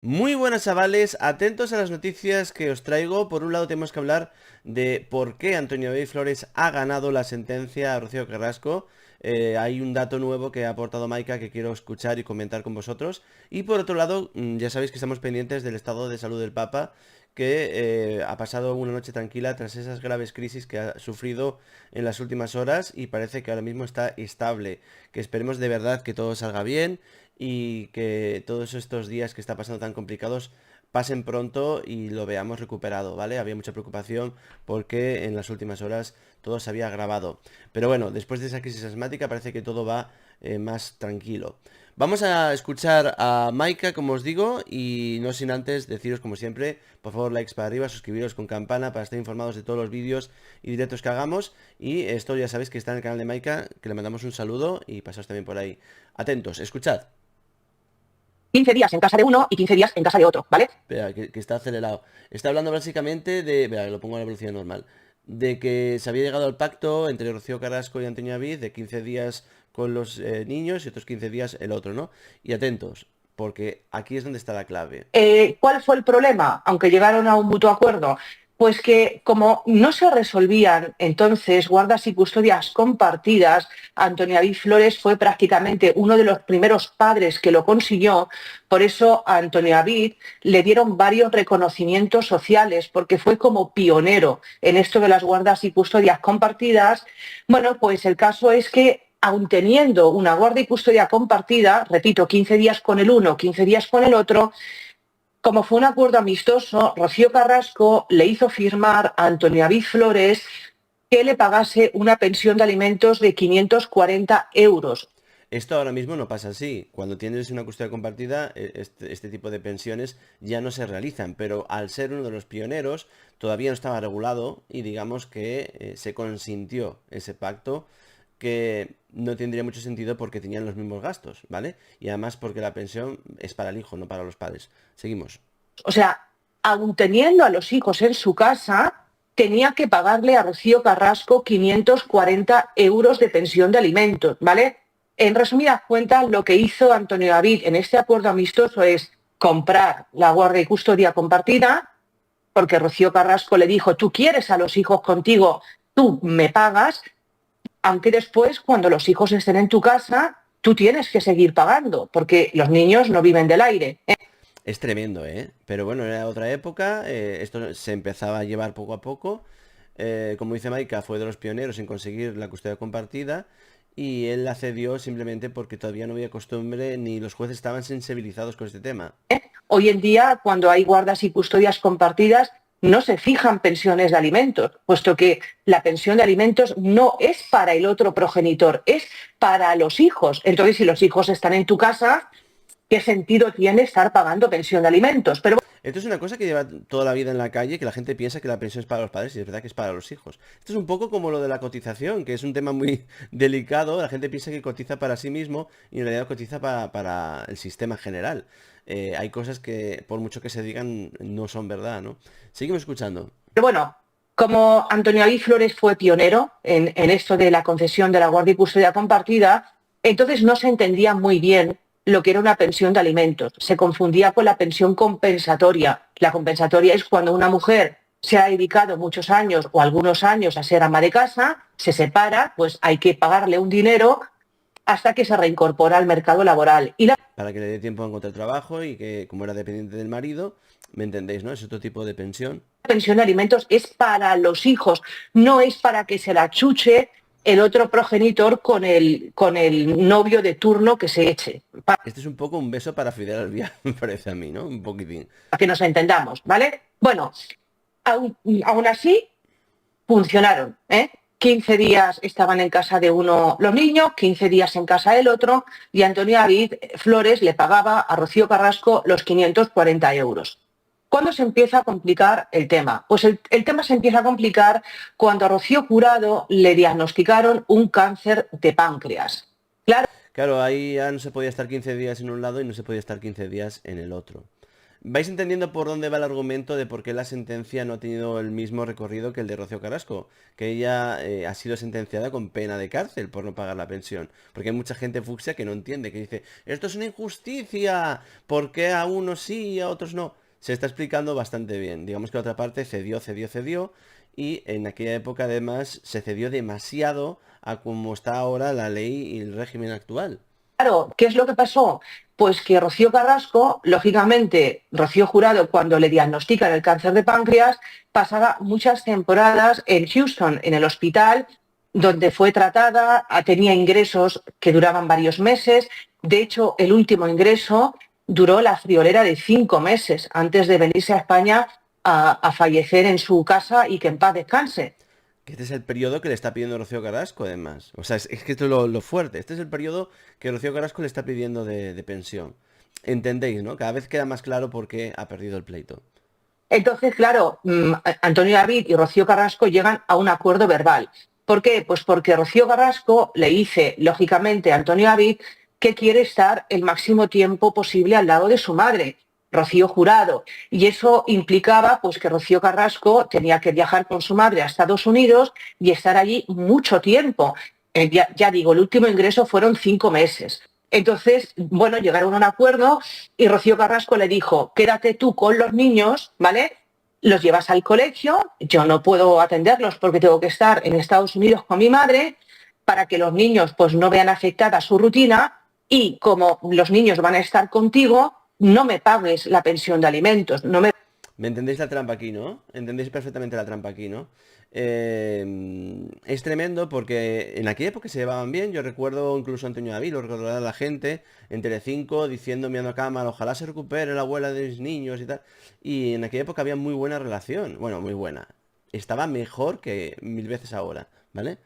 Muy buenas chavales, atentos a las noticias que os traigo. Por un lado tenemos que hablar de por qué Antonio David Flores ha ganado la sentencia a Rocío Carrasco. Hay un dato nuevo que ha aportado Maika que quiero escuchar y comentar con vosotros. Y por otro lado, ya sabéis que estamos pendientes del estado de salud del Papa, que ha pasado una noche tranquila tras esas graves crisis que ha sufrido en las últimas horas y parece que ahora mismo está estable. Que esperemos de verdad que todo salga bien y que todos estos días que está pasando tan complicados pasen pronto y lo veamos recuperado, ¿vale? Había mucha preocupación porque en las últimas horas todo se había agravado. Pero bueno, después de esa crisis asmática parece que todo va más tranquilo. Vamos a escuchar a Maika, como os digo, y no sin antes deciros, como siempre, por favor, likes para arriba, suscribiros con campana para estar informados de todos los vídeos y directos que hagamos. Y esto ya sabéis que está en el canal de Maika, que le mandamos un saludo y pasaos también por ahí. Atentos, escuchad. 15 días en casa de uno y 15 días en casa de otro, ¿vale? Espera, que está acelerado. Está hablando básicamente de... Espera, lo pongo a la velocidad normal. De que se había llegado al pacto entre Rocío Carrasco y Antonio David de 15 días con los niños y otros 15 días el otro, ¿no? Y atentos, porque aquí es donde está la clave. ¿Cuál fue el problema? Aunque llegaron a un mutuo acuerdo, pues que como no se resolvían entonces guardas y custodias compartidas, Antonio David Flores fue prácticamente uno de los primeros padres que lo consiguió. Por eso a Antonio David le dieron varios reconocimientos sociales, porque fue como pionero en esto de las guardas y custodias compartidas. Bueno, pues el caso es que aun teniendo una guardia y custodia compartida, repito, 15 días con el uno, 15 días con el otro, como fue un acuerdo amistoso, Rocío Carrasco le hizo firmar a Antonio David Flores que le pagase una pensión de alimentos de 540 euros. Esto ahora mismo no pasa así. Cuando tienes una custodia compartida, este tipo de pensiones ya no se realizan, pero al ser uno de los pioneros, todavía no estaba regulado y digamos que se consintió ese pacto que no tendría mucho sentido porque tenían los mismos gastos, ¿vale? Y además porque la pensión es para el hijo, no para los padres. Seguimos. O sea, aun teniendo a los hijos en su casa, tenía que pagarle a Rocío Carrasco 540 euros de pensión de alimentos, ¿vale? En resumidas cuentas, lo que hizo Antonio David en este acuerdo amistoso es comprar la guardia y custodia compartida, porque Rocío Carrasco le dijo, tú quieres a los hijos contigo, tú me pagas, aunque después, cuando los hijos estén en tu casa, tú tienes que seguir pagando, porque los niños no viven del aire. Es tremendo, ¿eh? Pero bueno, era otra época, esto se empezaba a llevar poco a poco. Como dice Maika, fue de los pioneros en conseguir la custodia compartida y él la cedió simplemente porque todavía no había costumbre ni los jueces estaban sensibilizados con este tema. Hoy en día, cuando hay guardas y custodias compartidas, no se fijan pensiones de alimentos, puesto que la pensión de alimentos no es para el otro progenitor, es para los hijos. Entonces, si los hijos están en tu casa, ¿qué sentido tiene estar pagando pensión de alimentos? Pero Esto es una cosa que lleva toda la vida en la calle, que la gente piensa que la pensión es para los padres y es verdad que es para los hijos. Esto es un poco como lo de la cotización, que es un tema muy delicado. La gente piensa que cotiza para sí mismo y en realidad cotiza para el sistema general. Hay cosas que, por mucho que se digan, no son verdad, ¿no? Seguimos escuchando. bueno, como Antonio David Flores fue pionero en esto de la concesión de la guardia y custodia compartida, entonces no se entendía muy bien lo que era una pensión de alimentos. Se confundía con la pensión compensatoria. La compensatoria es cuando una mujer se ha dedicado muchos años o algunos años a ser ama de casa, se separa, pues hay que pagarle un dinero hasta que se reincorpora al mercado laboral. Y la Para que le dé tiempo a encontrar trabajo y que, como era dependiente del marido, ¿me entendéis, no? Es otro tipo de pensión. pensión de alimentos es para los hijos, no es para que se la chuche el otro progenitor con el novio de turno que se eche, para Este es un poco un beso para Fidel Albián, me parece a mí, ¿no? Un poquitín. que nos entendamos, ¿vale? Bueno, aún así funcionaron, ¿eh? 15 días estaban en casa de uno los niños, 15 días en casa del otro, y Antonio David Flores le pagaba a Rocío Carrasco los 540 euros. ¿Cuándo se empieza a complicar el tema? Pues el tema se empieza a complicar cuando a Rocío Jurado le diagnosticaron un cáncer de páncreas. Claro, Claro, ahí ya no se podía estar 15 días en un lado y no se podía estar 15 días en el otro. vais entendiendo por dónde va el argumento de por qué la sentencia no ha tenido el mismo recorrido que el de Rocío Carrasco, que ella ha sido sentenciada con pena de cárcel por no pagar la pensión. Porque hay mucha gente fucsia que no entiende, que dice, esto es una injusticia, ¿por qué a unos sí y a otros no? Se está explicando bastante bien. Digamos que la otra parte cedió, y en aquella época además se cedió demasiado a como está ahora la ley y el régimen actual. Claro, ¿qué es lo que pasó? Pues que Rocío Carrasco, lógicamente, Rocío Jurado, cuando le diagnostican el cáncer de páncreas, pasaba muchas temporadas en Houston, en el hospital, donde fue tratada, tenía ingresos que duraban varios meses. De hecho, el último ingreso duró la friolera de 5 meses antes de venirse a España a fallecer en su casa y que en paz descanse. Que este es el periodo que le está pidiendo Rocío Carrasco, además. O sea, es que esto es lo fuerte. Este es el periodo que Rocío Carrasco le está pidiendo de pensión. Entendéis, ¿no? Cada vez queda más claro por qué ha perdido el pleito. Entonces, claro, Antonio David y Rocío Carrasco llegan a un acuerdo verbal. ¿Por qué? Pues porque Rocío Carrasco le dice, lógicamente, a Antonio David que quiere estar el máximo tiempo posible al lado de su madre, Rocío Jurado. Y eso implicaba pues, que Rocío Carrasco tenía que viajar con su madre a Estados Unidos y estar allí mucho tiempo. Ya digo, el último ingreso fueron 5 meses. Entonces, bueno, llegaron a un acuerdo y Rocío Carrasco le dijo, quédate tú con los niños, ¿vale? Los llevas al colegio, yo no puedo atenderlos porque tengo que estar en Estados Unidos con mi madre, para que los niños pues no vean afectada su rutina y como los niños van a estar contigo, no me pagues la pensión de alimentos, no me... ¿Me entendéis la trampa aquí, no? Entendéis perfectamente la trampa aquí, ¿no? Es tremendo porque en aquella época se llevaban bien. Yo recuerdo incluso a Antonio David, lo recordará la gente, en Telecinco, diciendo, mirando a cámara, ojalá se recupere la abuela de mis niños y tal. Y en aquella época había muy buena relación. Bueno, muy buena. Estaba mejor que mil veces ahora, ¿vale?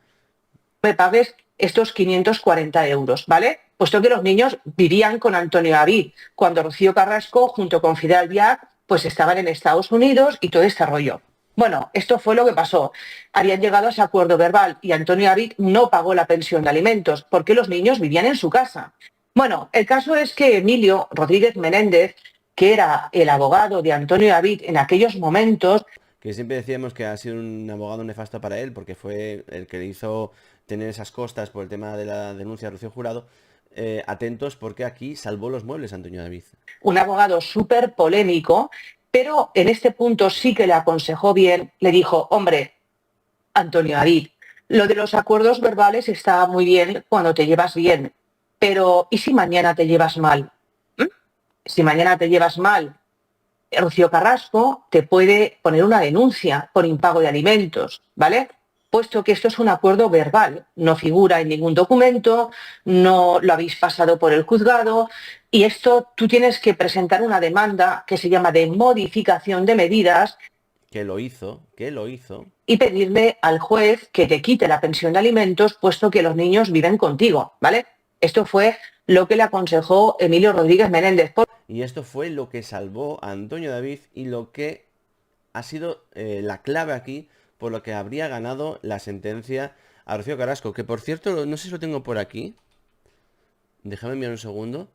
me pagues estos 540 euros, ¿vale? Puesto que los niños vivían con Antonio David, cuando Rocío Carrasco, junto con Fidel Viac, pues estaban en Estados Unidos y todo este rollo. Bueno, esto fue lo que pasó. Habían llegado a ese acuerdo verbal y Antonio David no pagó la pensión de alimentos porque los niños vivían en su casa. Bueno, el caso es que Emilio Rodríguez Menéndez, que era el abogado de Antonio David en aquellos momentos, Que siempre decíamos que ha sido un abogado nefasto para él, porque fue el que le hizo tener esas costas por el tema de la denuncia de Rocío Jurado. Atentos porque aquí salvó los muebles Antonio David. un abogado súper polémico, pero en este punto sí que le aconsejó bien, le dijo, hombre, Antonio David, lo de los acuerdos verbales está muy bien cuando te llevas bien, pero ¿y si mañana te llevas mal? ¿Mm? Si mañana te llevas mal, Rocío Carrasco te puede poner una denuncia por impago de alimentos, ¿vale? Puesto que esto es un acuerdo verbal, no figura en ningún documento, no lo habéis pasado por el juzgado y esto tú tienes que presentar una demanda que se llama de modificación de medidas Que lo hizo. y pedirle al juez que te quite la pensión de alimentos puesto que los niños viven contigo, ¿vale? Esto fue lo que le aconsejó Emilio Rodríguez Menéndez. Y esto fue lo que salvó a Antonio David y lo que ha sido la clave aquí por lo que habría ganado la sentencia a Rocío Carrasco. Que por cierto, no sé si lo tengo por aquí. Déjame mirar un segundo.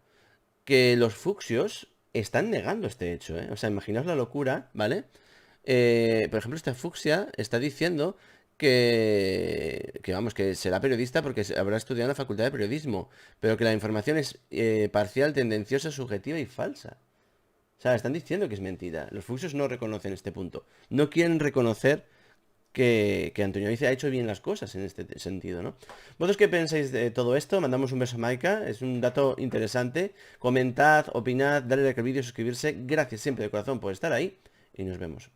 Que los fucsios están negando este hecho, ¿eh? O sea, imaginaos la locura, ¿vale? Por ejemplo, esta fucsia está diciendo que vamos, que será periodista porque habrá estudiado en la Facultad de Periodismo, pero que la información es parcial, tendenciosa, subjetiva y falsa. O sea, están diciendo que es mentira. Los fucsios no reconocen este punto. No quieren reconocer que Antonio David ha hecho bien las cosas en este sentido, ¿no? ¿Vosotros qué pensáis de todo esto? Mandamos un beso a Maika, es un dato interesante. Comentad, opinad, darle like al vídeo, suscribirse. Gracias siempre de corazón por estar ahí y nos vemos.